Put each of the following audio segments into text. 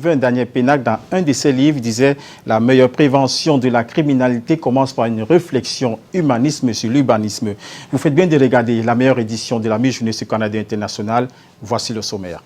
l'écrivain Daniel Pénac, dans un de ses livres, disait « La meilleure prévention de la criminalité commence par une réflexion humanisme sur l'urbanisme ». Vous faites bien de regarder la meilleure édition de la mi-journée sur Canada International. Voici le sommaire.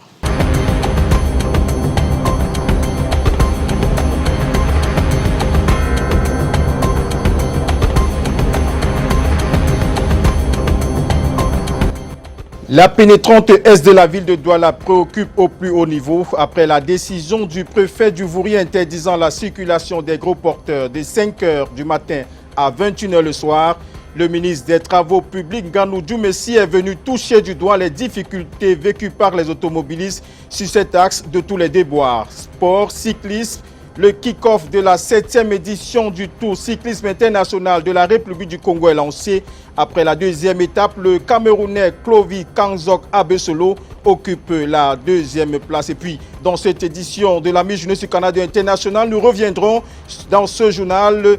La pénétrante est de la ville de Douala préoccupe au plus haut niveau après la décision du préfet du Vouri interdisant la circulation des gros porteurs de 5 h du matin à 21 h le soir. Le ministre des Travaux publics, Nganou Djoumessi, est venu toucher du doigt les difficultés vécues par les automobilistes sur cet axe de tous les déboires. Sport, cyclisme. Le kick-off de la 7e édition du Tour cyclisme international de la République du Congo est lancé. Après la deuxième étape, le Camerounais Clovis Kanzok Abesolo occupe la deuxième place. Et puis, dans cette édition de la mi-journée sur Canada International, nous reviendrons dans ce journal,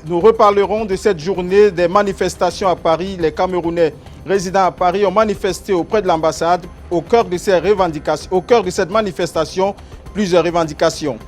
nous reparlerons de cette journée des manifestations à Paris. Les Camerounais résidant à Paris ont manifesté auprès de l'ambassade. Au cœur de cette manifestation, plusieurs revendications.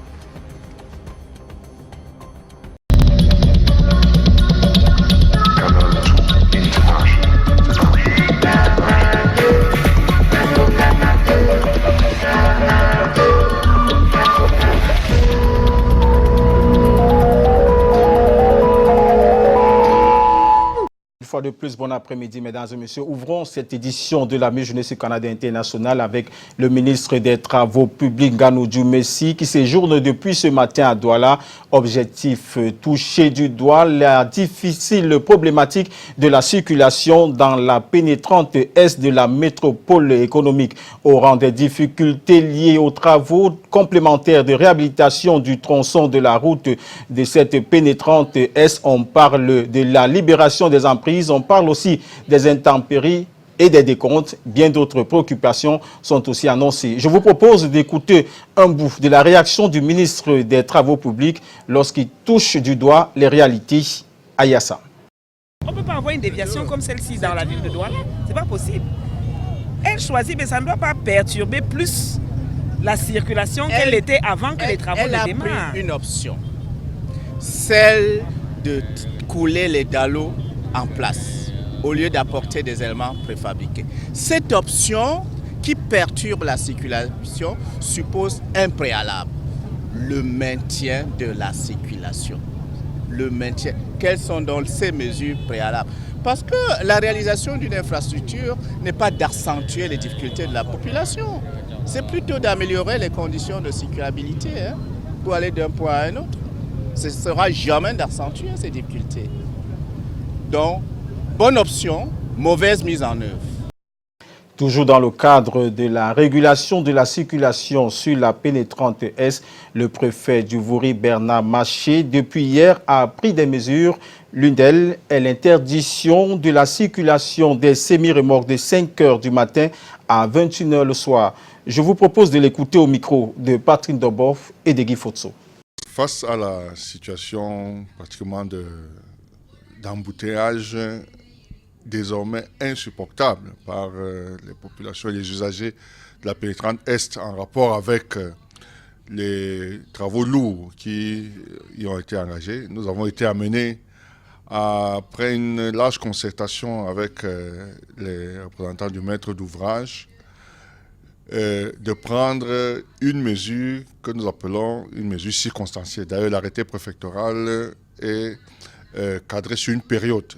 Une fois de plus, bon après-midi, mesdames et messieurs. Ouvrons cette édition de la mi-journée sur Canada International avec le ministre des Travaux publics, Nganou Djoumessi, qui séjourne depuis ce matin à Douala. Objectif, toucher du doigt la difficile problématique de la circulation dans la pénétrante est de la métropole économique. Au rang des difficultés liées aux travaux complémentaires de réhabilitation du tronçon de la route de cette pénétrante est, on parle de la libération des emprises. On parle aussi des intempéries et des décomptes. Bien d'autres préoccupations sont aussi annoncées. Je vous propose d'écouter un bout de la réaction du ministre des Travaux publics lorsqu'il touche du doigt les réalités à Yassa. On ne peut pas avoir une déviation comme celle-ci dans la ville de Douala. Ce n'est pas possible. Elle choisit, mais ça ne doit pas perturber plus la circulation qu'elle était avant que les travaux ne démarrent. Elle a pris une option, celle de couler les dallots en place, au lieu d'apporter des éléments préfabriqués. Cette option qui perturbe la circulation suppose un préalable, le maintien de la circulation. Le maintien. Quelles sont donc ces mesures préalables? Parce que la réalisation d'une infrastructure n'est pas d'accentuer les difficultés de la population, c'est plutôt d'améliorer les conditions de circulabilité pour aller d'un point à un autre. Ce ne sera jamais d'accentuer ces difficultés. Donc, bonne option, mauvaise mise en œuvre. Toujours dans le cadre de la régulation de la circulation sur la pénétrante Est, le préfet du Vouri, Bernard Maché, depuis hier, a pris des mesures. L'une d'elles est l'interdiction de la circulation des semi-remorques de 5 h du matin à 21 h le soir. Je vous propose de l'écouter au micro de Patrick Doboff et de Guy Fotso. Face à la situation pratiquement d'embouteillage désormais insupportable par les populations et les usagers de la pénétrante Est en rapport avec les travaux lourds qui y ont été engagés. Nous avons été amenés, après une large concertation avec les représentants du maître d'ouvrage, de prendre une mesure que nous appelons une mesure circonstancielle. D'ailleurs, l'arrêté préfectoral est cadré sur une période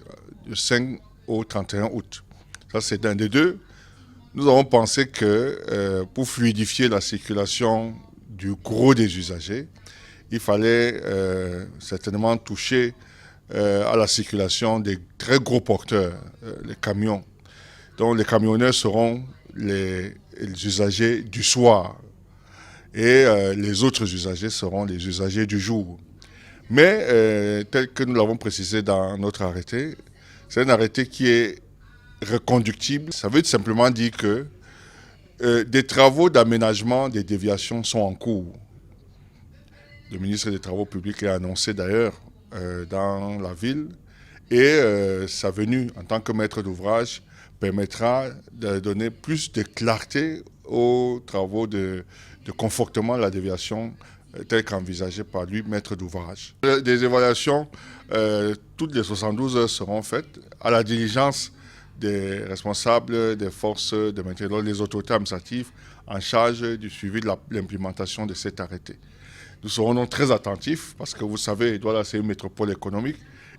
de 5 au 31 août. Ça, c'est un des deux. Nous avons pensé que pour fluidifier la circulation du gros des usagers, il fallait certainement toucher à la circulation des très gros porteurs, les camions. Donc les camionneurs seront les usagers du soir et les autres usagers seront les usagers du jour. Mais tel que nous l'avons précisé dans notre arrêté, c'est un arrêté qui est reconductible. Ça veut simplement dire que des travaux d'aménagement des déviations sont en cours. Le ministre des Travaux publics l'a annoncé d'ailleurs dans la ville et sa venue en tant que maître d'ouvrage permettra de donner plus de clarté aux travaux de confortement de la déviation tel qu'envisagé par lui, maître d'ouvrage. Des évaluations, toutes les 72 heures seront faites à la diligence des responsables des forces de maintien de l'ordre, les autorités administratives en charge du suivi de l'implémentation de cet arrêté. Nous serons donc très attentifs parce que vous savez, Douala, c'est une métropole économique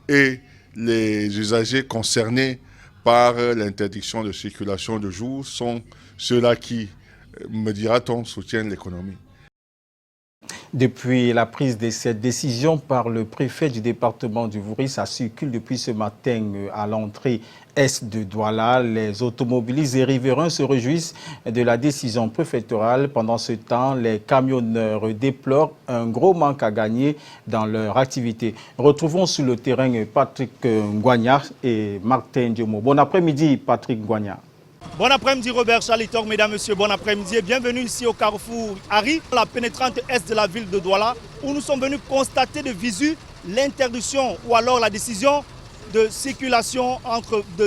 et les usagers concernés par l'interdiction de circulation de jour sont ceux-là qui, me dira-t-on, soutiennent l'économie. Depuis la prise de cette décision par le préfet du département du Vouri, ça circule depuis ce matin à l'entrée est de Douala. Les automobilistes et riverains se réjouissent de la décision préfectorale. Pendant ce temps, les camionneurs déplorent un gros manque à gagner dans leur activité. Retrouvons sur le terrain Patrick Ngwanya et Martin Diomo. Bon après-midi, Patrick Ngwanya. Bon après-midi Robert Charlitor, mesdames, messieurs, bon après-midi et bienvenue ici au carrefour Harry, la pénétrante est de la ville de Douala, où nous sommes venus constater de visu l'interdiction ou alors la décision de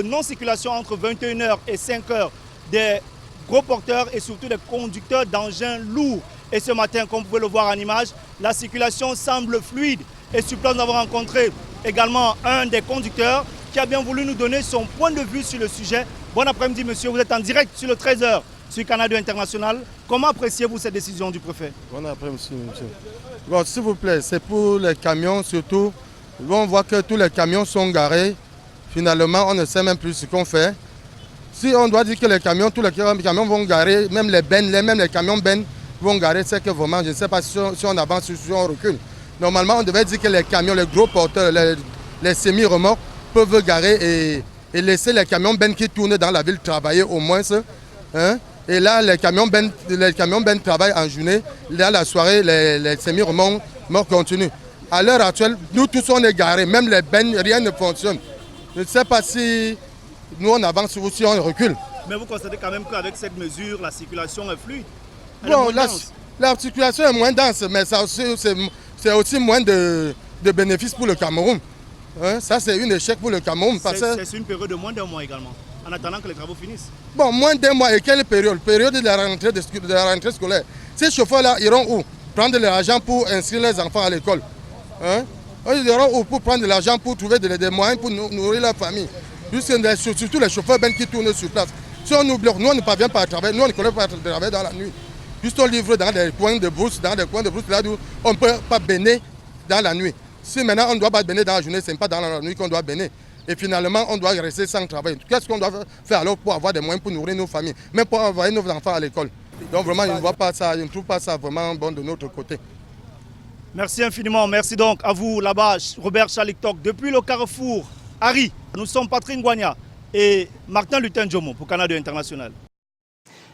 non-circulation entre 21h et 5h des gros porteurs et surtout des conducteurs d'engins lourds. Et ce matin, comme vous pouvez le voir en image, la circulation semble fluide. Et sur place, nous avons rencontré également un des conducteurs qui a bien voulu nous donner son point de vue sur le sujet. Bon après-midi, monsieur. Vous êtes en direct sur le 13h sur Canal 2 International. Comment appréciez-vous cette décision du préfet? Bon après-midi, monsieur. Bon, s'il vous plaît, c'est pour les camions surtout. On voit que tous les camions sont garés. Finalement, on ne sait même plus ce qu'on fait. Si on doit dire que les camions, tous les camions vont garer, même les bennes, même les camions bennes vont garer, c'est que vraiment, je ne sais pas si on avance ou si on recule. Normalement, on devait dire que les camions, les gros porteurs, les semi-remorques peuvent garer et laisser les camions bennes qui tournent dans la ville travailler au moins. Hein? Et là, les camions bennes travaillent en journée. Là, la soirée, les semi-remorques continuent. À l'heure actuelle, nous tous on est garés, même les bennes, rien ne fonctionne. Je ne sais pas si nous on avance ou si on recule. Mais vous constatez quand même qu'avec cette mesure, la circulation est fluide. Bon, la circulation est moins dense, mais c'est aussi moins de bénéfices pour le Cameroun. Hein? Ça, c'est un échec pour le Cameroun. C'est une période de moins d'un mois également, en attendant que les travaux finissent. Bon, moins d'un mois et quelle période? Période de la rentrée scolaire. Ces chauffeurs-là iront où? Prendre de l'argent pour inscrire les enfants à l'école. Hein? Ils iront où pour prendre de l'argent pour trouver des moyens pour nourrir leur famille. Surtout les chauffeurs qui tournent sur place. Si on oublie, nous on ne parvient pas à travailler, nous on ne connaît pas à travailler dans la nuit. Juste on livre dans des coins de brousse, là où on ne peut pas baigner dans la nuit. Si maintenant on doit pas baigner dans la journée, ce n'est pas dans la nuit qu'on doit baigner. Et finalement, on doit rester sans travail. Qu'est-ce qu'on doit faire alors pour avoir des moyens pour nourrir nos familles, même pour envoyer nos enfants à l'école? Donc vraiment, je ne trouve pas ça vraiment bon de notre côté. Merci infiniment. Merci donc à vous là-bas, Robert Charlitor. Depuis le carrefour Harry, nous sommes Patrick Ngwanya et Martin Luther Djomo pour Canal 2 International.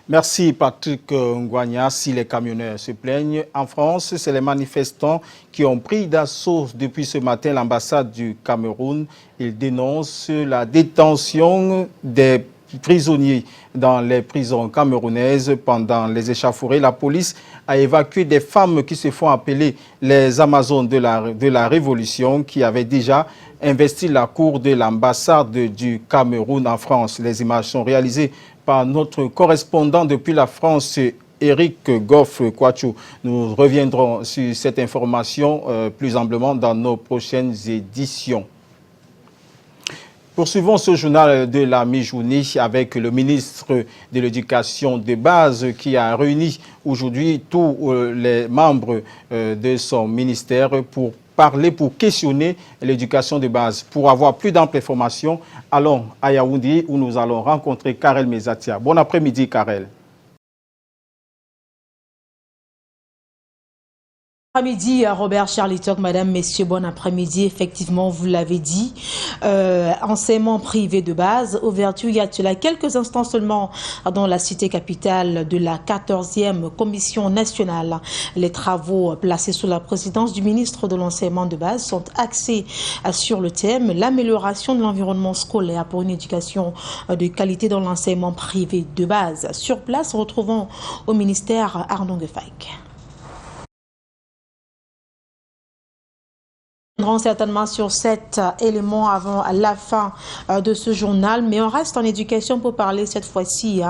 Merci Patrick Ngwanya. Si les camionneurs se plaignent, en France, c'est les manifestants qui ont pris d'assaut depuis ce matin l'ambassade du Cameroun. Ils dénoncent la détention des prisonniers dans les prisons camerounaises pendant les échauffourées. La police a évacué des femmes qui se font appeler les Amazones de la Révolution qui avaient déjà investi la cour de l'ambassade du Cameroun en France. Les images sont réalisées par notre correspondant depuis la France, Eric Goff-Kouachou. Nous reviendrons sur cette information plus amplement dans nos prochaines éditions. Poursuivons ce journal de la mi-journée avec le ministre de l'Éducation de base qui a réuni aujourd'hui tous les membres de son ministère pour questionner l'éducation de base. Pour avoir plus d'amples informations, allons à Yaoundé où nous allons rencontrer Karel Mezatia. Bon après-midi, Karel. Bon après-midi, Robert Charlitor, madame, messieurs, bon après-midi. Effectivement, vous l'avez dit, enseignement privé de base, ouverture il y a quelques instants seulement dans la cité capitale de la 14e commission nationale. Les travaux placés sous la présidence du ministre de l'enseignement de base sont axés sur le thème l'amélioration de l'environnement scolaire pour une éducation de qualité dans l'enseignement privé de base. Sur place, retrouvons au ministère Arnaud Gefayk. Certainement sur cet élément avant la fin de ce journal, mais on reste en éducation pour parler cette fois-ci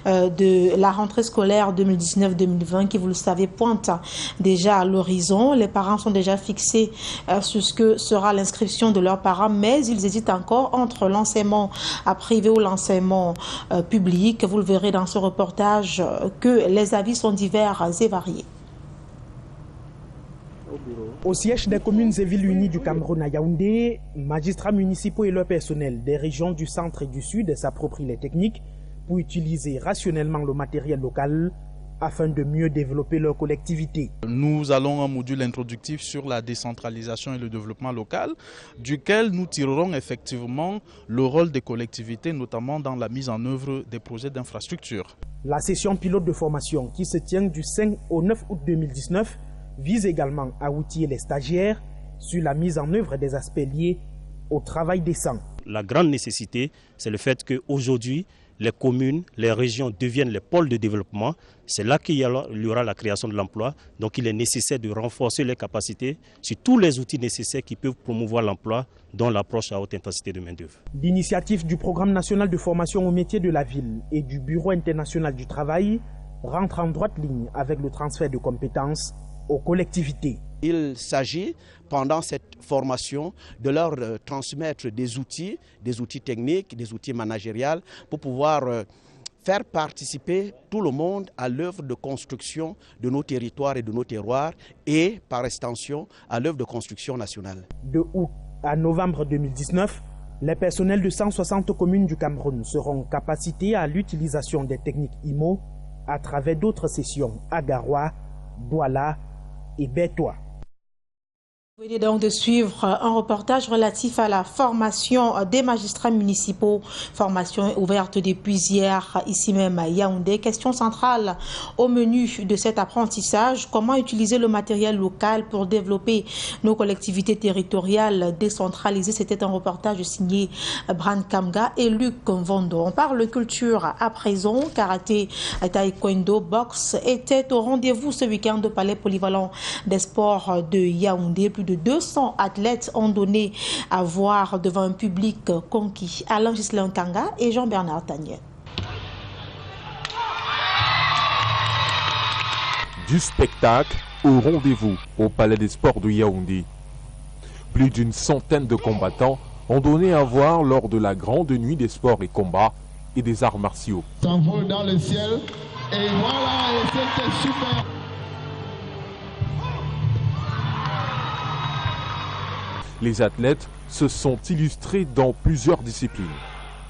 de la rentrée scolaire 2019-2020 qui, vous le savez, pointe déjà à l'horizon. Les parents sont déjà fixés sur ce que sera l'inscription de leurs parents, mais ils hésitent encore entre l'enseignement privé ou l'enseignement public. Vous le verrez dans ce reportage que les avis sont divers et variés. Au siège des communes et villes unies du Cameroun à Yaoundé, magistrats municipaux et leur personnel des régions du centre et du sud s'approprient les techniques pour utiliser rationnellement le matériel local afin de mieux développer leur collectivité. Nous allons un module introductif sur la décentralisation et le développement local, duquel nous tirerons effectivement le rôle des collectivités, notamment dans la mise en œuvre des projets d'infrastructure. La session pilote de formation qui se tient du 5 au 9 août 2019 vise également à outiller les stagiaires sur la mise en œuvre des aspects liés au travail décent. La grande nécessité, c'est le fait qu'aujourd'hui, les communes, les régions deviennent les pôles de développement. C'est là qu'il y aura la création de l'emploi. Donc il est nécessaire de renforcer les capacités sur tous les outils nécessaires qui peuvent promouvoir l'emploi, dont l'approche à haute intensité de main-d'œuvre. L'initiative du Programme national de formation aux métiers de la ville et du Bureau international du travail rentre en droite ligne avec le transfert de compétences aux collectivités. Il s'agit, pendant cette formation, de leur transmettre des outils techniques, des outils managériels, pour pouvoir faire participer tout le monde à l'œuvre de construction de nos territoires et de nos terroirs et, par extension, à l'œuvre de construction nationale. De août à novembre 2019, les personnels de 160 communes du Cameroun seront capacités à l'utilisation des techniques IMO à travers d'autres sessions à Garoua, Douala et Bétois. Vous venez donc de suivre un reportage relatif à la formation des magistrats municipaux, formation ouverte depuis hier ici même à Yaoundé. Question centrale au menu de cet apprentissage, comment utiliser le matériel local pour développer nos collectivités territoriales décentralisées. C'était un reportage signé Bran Kamga et Luc Vondo. On parle culture à présent, karaté, taekwondo, boxe étaient au rendez-vous ce week-end au palais polyvalent des sports de Yaoundé. Plus de 200 athlètes ont donné à voir devant un public conquis. Alain Gislain Kanga et Jean-Bernard Taniel. Du spectacle au rendez-vous au palais des sports de Yaoundé. Plus d'une centaine de combattants ont donné à voir lors de la grande nuit des sports et combats et des arts martiaux. S'envole dans le ciel et voilà, et c'était super. Les athlètes se sont illustrés dans plusieurs disciplines.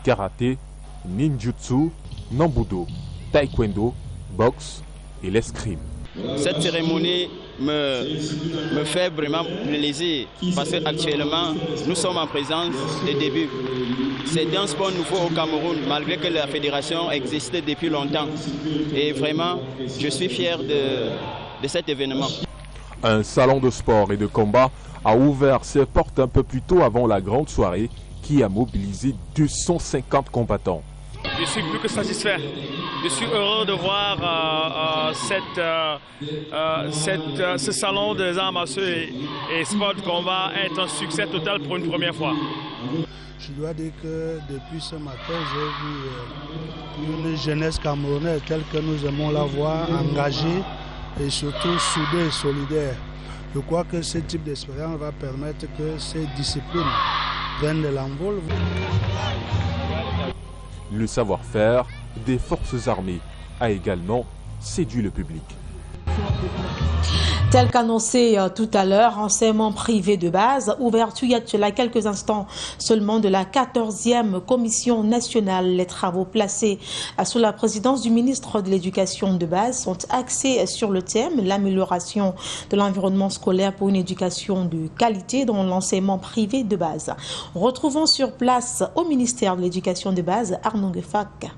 Karaté, ninjutsu, nambudo, taekwondo, boxe et l'escrime. Cette cérémonie me fait vraiment plaisir parce qu'actuellement, nous sommes en présence des débuts. C'est un sport nouveau au Cameroun, malgré que la fédération existait depuis longtemps. Et vraiment, je suis fier de cet événement. Un salon de sport et de combat a ouvert ses portes un peu plus tôt avant la grande soirée qui a mobilisé 250 combattants. Je suis plus que satisfait. Je suis heureux de voir ce salon des arts martiaux et sport de combat être un succès total pour une première fois. Je dois dire que depuis ce matin, j'ai vu une jeunesse camerounaise telle que nous aimons la voir, engagée et surtout soudée et solidaire. Je crois que ce type d'expérience va permettre que ces disciplines viennent de l'envol. Le savoir-faire des forces armées a également séduit le public. Tel qu'annoncé tout à l'heure, enseignement privé de base, ouverture il y a cela quelques instants seulement de la 14e commission nationale. Les travaux placés sous la présidence du ministre de l'Éducation de base sont axés sur le thème l'amélioration de l'environnement scolaire pour une éducation de qualité dans l'enseignement privé de base. Retrouvons sur place au ministère de l'Éducation de base Arnaud Gefak.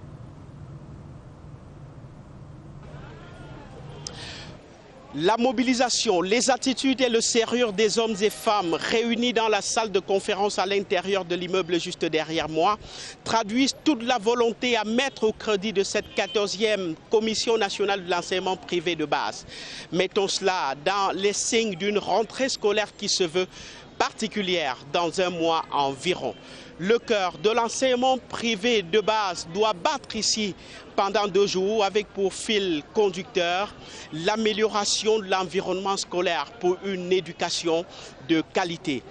La mobilisation, les attitudes et le sérieux des hommes et femmes réunis dans la salle de conférence à l'intérieur de l'immeuble juste derrière moi traduisent toute la volonté à mettre au crédit de cette 14e Commission nationale de l'enseignement privé de base. Mettons cela dans les signes d'une rentrée scolaire qui se veut particulière dans un mois environ. Le cœur de l'enseignement privé de base doit battre ici pendant 2 jours avec pour fil conducteur l'amélioration de l'environnement scolaire pour une éducation de qualité.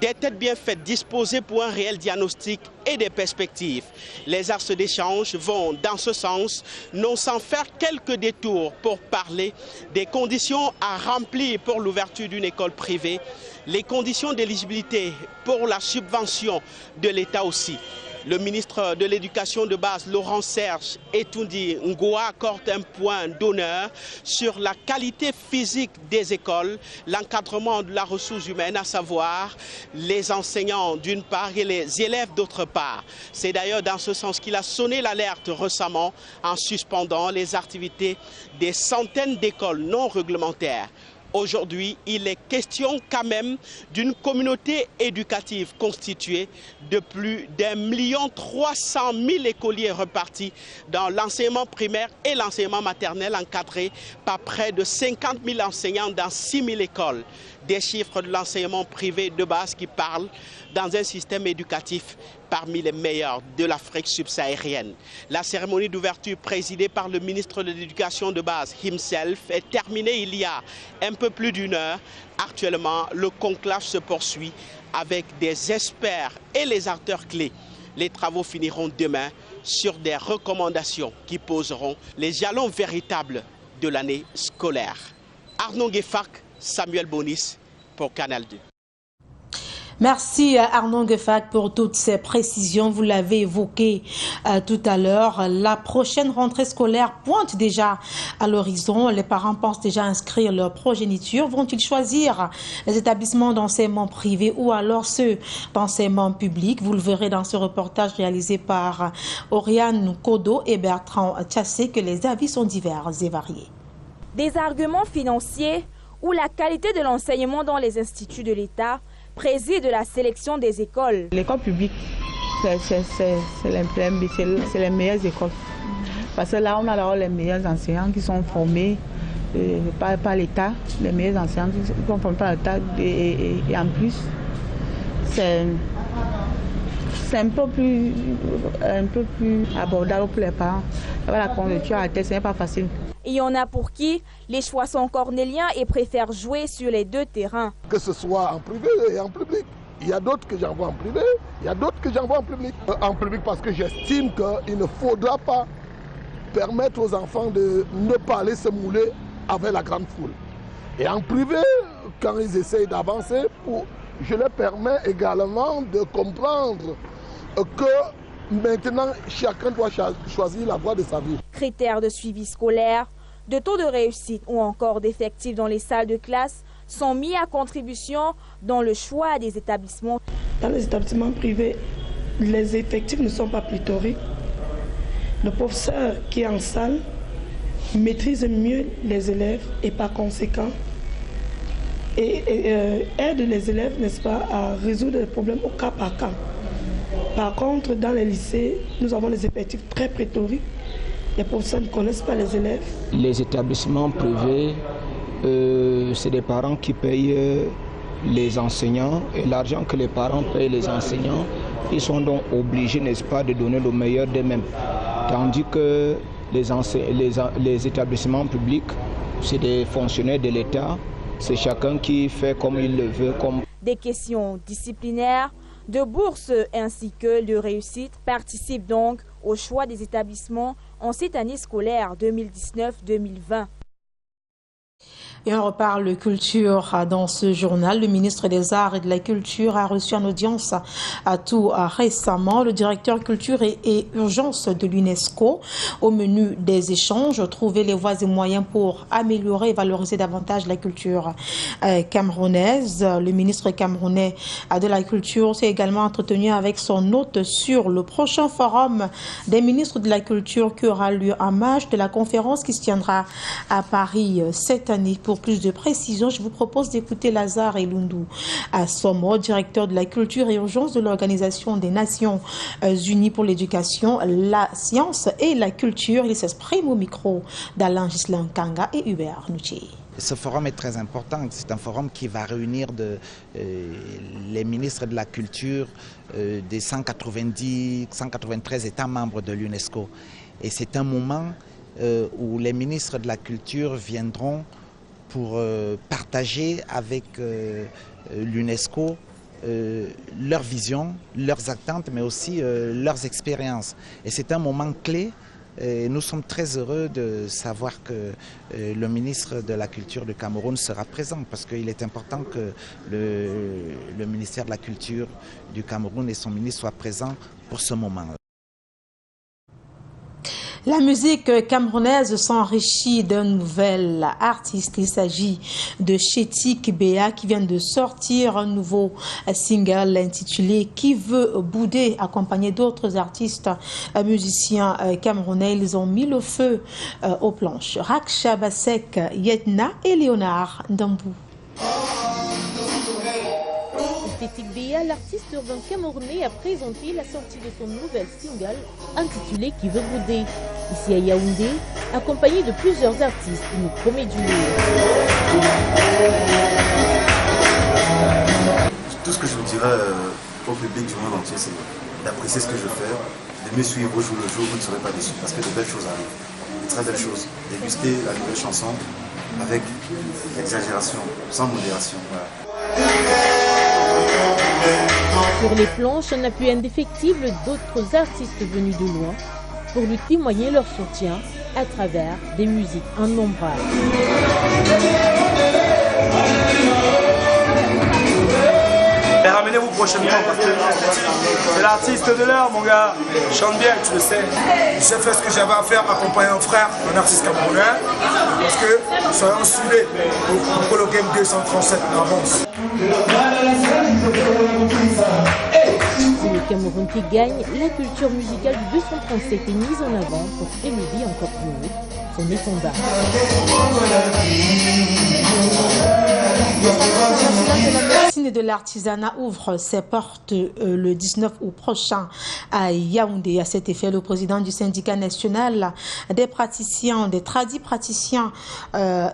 Des têtes bien faites disposées pour un réel diagnostic et des perspectives. Les axes d'échange vont dans ce sens, non sans faire quelques détours pour parler des conditions à remplir pour l'ouverture d'une école privée, les conditions d'éligibilité pour la subvention de l'État aussi. Le ministre de l'Éducation de base, Laurent Serge Etoundi Ngoa, accorde un point d'honneur sur la qualité physique des écoles, l'encadrement de la ressource humaine, à savoir les enseignants d'une part et les élèves d'autre part. C'est d'ailleurs dans ce sens qu'il a sonné l'alerte récemment en suspendant les activités des centaines d'écoles non réglementaires. Aujourd'hui, il est question quand même d'une communauté éducative constituée de plus d'1 300 000 écoliers repartis dans l'enseignement primaire et l'enseignement maternel encadrés par près de 50 000 enseignants dans 6 000 écoles. Des chiffres de l'enseignement privé de base qui parlent dans un système éducatif parmi les meilleurs de l'Afrique subsaharienne. La cérémonie d'ouverture présidée par le ministre de l'Éducation de base himself est terminée il y a un peu plus d'1 heure. Actuellement, le conclave se poursuit avec des experts et les acteurs clés. Les travaux finiront demain sur des recommandations qui poseront les jalons véritables de l'année scolaire. Arnaud Guefak, Samuel Bonis pour Canal 2. Merci Arnaud Guefak pour toutes ces précisions. Vous l'avez évoqué tout à l'heure. La prochaine rentrée scolaire pointe déjà à l'horizon. Les parents pensent déjà inscrire leur progéniture. Vont-ils choisir les établissements d'enseignement privé ou alors ceux d'enseignement public? Vous le verrez dans ce reportage réalisé par Oriane Kodo et Bertrand Tchassé que les avis sont divers et variés. Des arguments financiers ou la qualité de l'enseignement dans les instituts de l'État préside la sélection des écoles. L'école publique, c'est les meilleures écoles. Parce que là, on a alors les meilleurs enseignants qui sont formés par l'État, les meilleurs enseignants qui sont formés par l'État. Et en plus, c'est un peu plus abordable pour les parents. La conjoncture à terre, ce n'est pas facile. Il y en a pour qui les choix sont cornéliens et préfèrent jouer sur les 2 terrains. Que ce soit en privé et en public. Il y a d'autres que j'envoie en privé, il y a d'autres que j'envoie en public. En public parce que j'estime qu'il ne faudra pas permettre aux enfants de ne pas aller se mouler avec la grande foule. Et en privé, quand ils essayent d'avancer, je leur permets également de comprendre que maintenant, chacun doit choisir la voie de sa vie. Critères de suivi scolaire, de taux de réussite ou encore d'effectifs dans les salles de classe sont mis à contribution dans le choix des établissements. Dans les établissements privés, les effectifs ne sont pas pléthoriques. Le professeur qui est en salle maîtrise mieux les élèves et par conséquent aide les élèves, n'est-ce pas, à résoudre les problèmes au cas par cas. Par contre, dans les lycées, nous avons des effectifs très pléthoriques. Les professeurs ne connaissent pas les élèves. Les établissements privés, c'est des parents qui payent les enseignants et l'argent que les parents payent les enseignants, ils sont donc obligés, n'est-ce pas, de donner le meilleur d'eux-mêmes. Tandis que les établissements publics, c'est des fonctionnaires de l'État, c'est chacun qui fait comme il le veut. Des questions disciplinaires, de bourses ainsi que de réussite participent donc au choix des établissements en cette année scolaire 2019-2020. Et on reparle culture dans ce journal. Le ministre des Arts et de la Culture a reçu en audience tout récemment le directeur culture et urgence de l'UNESCO. Au menu des échanges, trouver les voies et moyens pour améliorer et valoriser davantage la culture camerounaise. Le ministre camerounais de la Culture s'est également entretenu avec son hôte sur le prochain forum des ministres de la Culture qui aura lieu en marge de la conférence qui se tiendra à Paris cette année. Pour plus de précisions, je vous propose d'écouter Lazare Elundu Somo, directeur de la culture et urgence de l'Organisation des Nations Unies pour l'éducation, la science et la culture. Il s'exprime au micro d'Alain Gislain Kanga et Hubert Noutier. Ce forum est très important. C'est un forum qui va réunir les ministres de la Culture des 193 États membres de l'UNESCO. Et c'est un moment où les ministres de la Culture viendront pour partager avec l'UNESCO leur vision, leurs attentes, mais aussi leurs expériences. Et c'est un moment clé. Et nous sommes très heureux de savoir que le ministre de la Culture du Cameroun sera présent, parce qu'il est important que le ministère de la Culture du Cameroun et son ministre soient présents pour ce moment. La musique camerounaise s'enrichit d'un nouvel artiste. Il s'agit de Chetik Béa qui vient de sortir un nouveau single intitulé « Qui veut bouder » accompagné d'autres artistes musiciens camerounais. Ils ont mis le feu aux planches. Raksha Basek, Yetna et Léonard Ndambou. Chetik Béa, l'artiste urbain camerounais, a présenté la sortie de son nouvel single intitulé « Qui veut bouder ». Ici à Yaoundé, accompagné de plusieurs artistes, il nous promet du lourd. Tout ce que je vous dirais au public du monde entier, c'est d'apprécier ce que je fais, de me suivre au jour le jour, vous ne serez pas déçus, parce que de belles choses arrivent, de très belles choses. Déguster la nouvelle chanson avec exagération, sans modération. Voilà. Sur les planches, un appui indéfectible d'autres artistes venus de loin pour lui témoigner leur soutien à travers des musiques innombrables. Et ramenez-vous prochainement parce que c'est l'artiste de l'heure, mon gars. Il chante bien, tu le sais. J'ai fait ce que j'avais à faire, accompagner un frère, un artiste camerounais, parce que nous soyons soudés pour le Game 237 avance. C'est le Cameroun qui gagne. La culture musicale du 237 est mise en avant pour élever encore plus haut son étendard. La médecine de l'artisanat ouvre ses portes le 19 août prochain à Yaoundé. À cet effet, le président du syndicat national des praticiens, des tradis praticiens,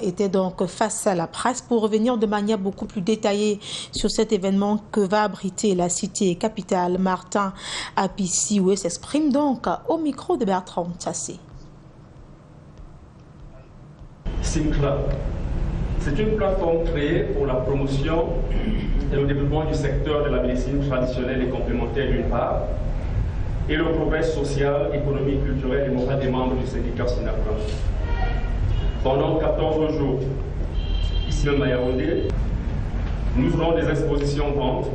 était donc face à la presse pour revenir de manière beaucoup plus détaillée sur cet événement que va abriter la cité capitale. Martin Apisioué s'exprime donc au micro de Bertrand Tassé. SIMCLA. C'est une plateforme créée pour la promotion et le développement du secteur de la médecine traditionnelle et complémentaire d'une part, et le progrès social, économique, culturel et moral des membres du syndicat SINAPLA. Pendant 14 jours, ici même à Yaoundé, nous ferons des expositions ventes,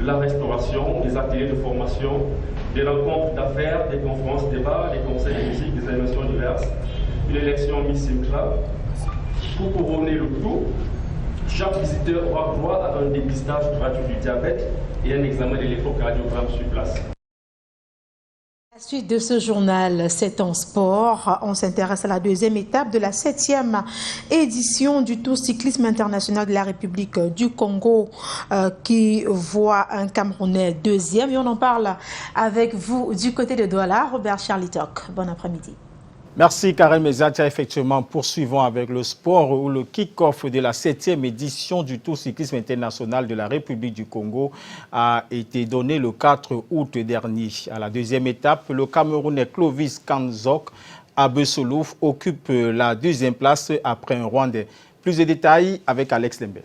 la restauration, des ateliers de formation, des rencontres d'affaires, des conférences, débats, des conseils de musique, des animations diverses, une élection Miss SIMCLA. Pour couronner le tout, chaque visiteur aura droit à un dépistage gratuit du diabète et un examen de l'échocardiogramme sur place. La suite de ce journal, c'est en sport. On s'intéresse à la deuxième étape de la 7e édition du Tour cyclisme international de la République du Congo qui voit un Camerounais deuxième. Et on en parle avec vous du côté de Douala, Robert Charlitok. Bon après-midi. Merci Karel Mezatia. Effectivement, poursuivons avec le sport où le kick-off de la 7e édition du Tour cyclisme international de la République du Congo a été donné le 4 août dernier. À la deuxième étape, le Camerounais Clovis Kanzok Abesolouf occupe la deuxième place après un Rwandais. Plus de détails avec Alex Lembe.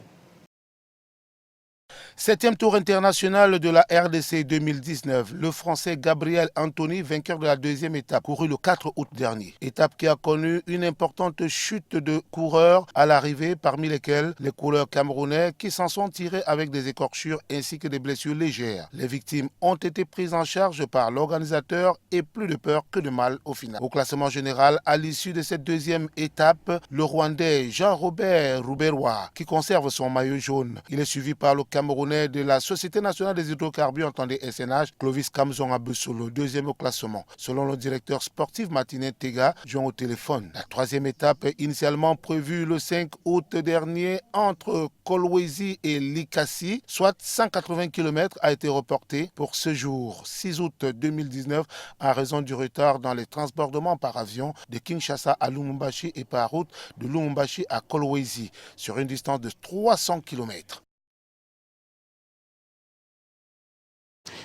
7e tour international de la RDC 2019. Le Français Gabriel Anthony, vainqueur de la deuxième étape, couru le 4 août dernier. Étape qui a connu une importante chute de coureurs à l'arrivée, parmi lesquels les coureurs camerounais qui s'en sont tirés avec des écorchures ainsi que des blessures légères. Les victimes ont été prises en charge par l'organisateur et plus de peur que de mal au final. Au classement général, à l'issue de cette deuxième étape, le Rwandais Jean-Robert Rouberois qui conserve son maillot jaune. Il est suivi par le Camerounais Camerounais de la Société nationale des hydrocarbures, entendez SNH, Clovis Kamzon Abesolo, deuxième au classement. Selon le directeur sportif Martinet Tega, joint au téléphone. La troisième étape, initialement prévue le 5 août dernier entre Kolwezi et Likassi, soit 180 km, a été reportée pour ce jour, 6 août 2019, en raison du retard dans les transbordements par avion de Kinshasa à Lumumbashi et par route de Lumumbashi à Kolwezi, sur une distance de 300 km.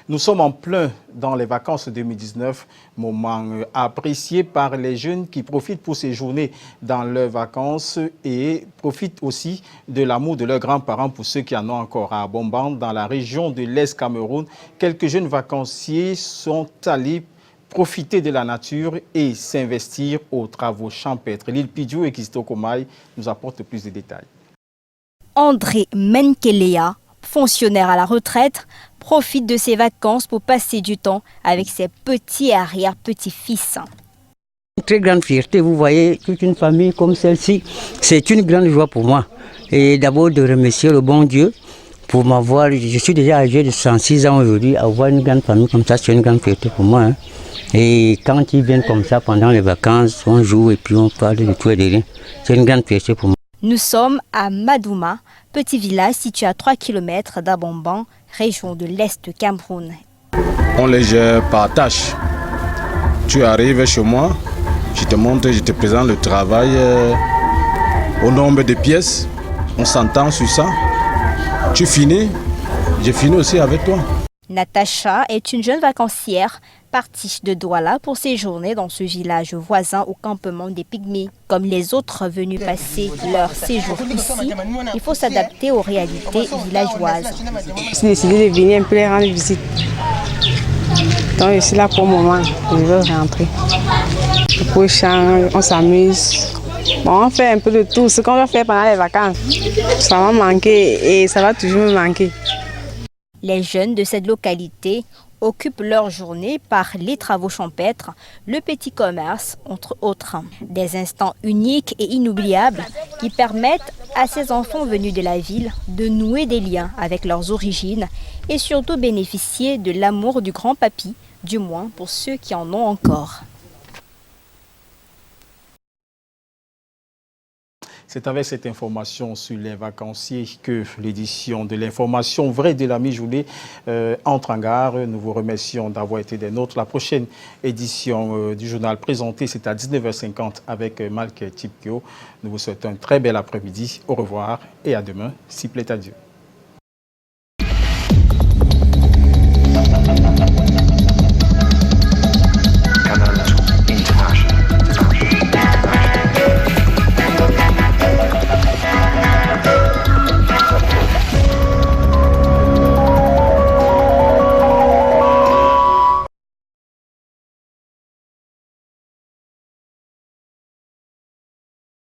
Nous sommes en plein dans les vacances 2019, moment apprécié par les jeunes qui profitent pour séjourner dans leurs vacances et profitent aussi de l'amour de leurs grands-parents pour ceux qui en ont encore à Bombang, dans la région de l'Est Cameroun. Quelques jeunes vacanciers sont allés profiter de la nature et s'investir aux travaux champêtres. L'île Pidjou et Kisto Komai nous apportent plus de détails. André Menkelea, fonctionnaire à la retraite, profite de ses vacances pour passer du temps avec ses petits et arrière-petits-fils. Une très grande fierté, vous voyez, toute une famille comme celle-ci, c'est une grande joie pour moi. Et d'abord de remercier le bon Dieu pour m'avoir, je suis déjà âgé de 106 ans aujourd'hui, avoir une grande famille comme ça, c'est une grande fierté pour moi. Et quand ils viennent comme ça pendant les vacances, on joue et puis on parle de tout et de rien. C'est une grande fierté pour moi. Nous sommes à Madouma, petit village situé à 3 km d'Abomban, région de l'Est de Cameroun. On les gère par tâche. Tu arrives chez moi, je te montre, je te présente le travail au nombre de pièces. On s'entend sur ça. Tu finis, je finis aussi avec toi. Natacha est une jeune vacancière partie de Douala pour séjourner dans ce village voisin au campement des Pygmées. Comme les autres venus passer leur séjour ici, il faut s'adapter aux réalités villageoises. J'ai décidé de venir un peu rendre visite. Donc je suis là pour le moment, je veux rentrer. Pour le champ, on s'amuse. Bon, on fait un peu de tout, ce qu'on va faire pendant les vacances. Ça va manquer et ça va toujours me manquer. Les jeunes de cette localité occupent leur journée par les travaux champêtres, le petit commerce, entre autres. Des instants uniques et inoubliables qui permettent à ces enfants venus de la ville de nouer des liens avec leurs origines et surtout bénéficier de l'amour du grand papy, du moins pour ceux qui en ont encore. C'est avec cette information sur les vacanciers que l'édition de l'information vraie de la mi-journée entre en gare. Nous vous remercions d'avoir été des nôtres. La prochaine édition du journal présenté, c'est à 19h50 avec Malke Tipkeo. Nous vous souhaitons un très bel après-midi. Au revoir et à demain, s'il plaît à Dieu.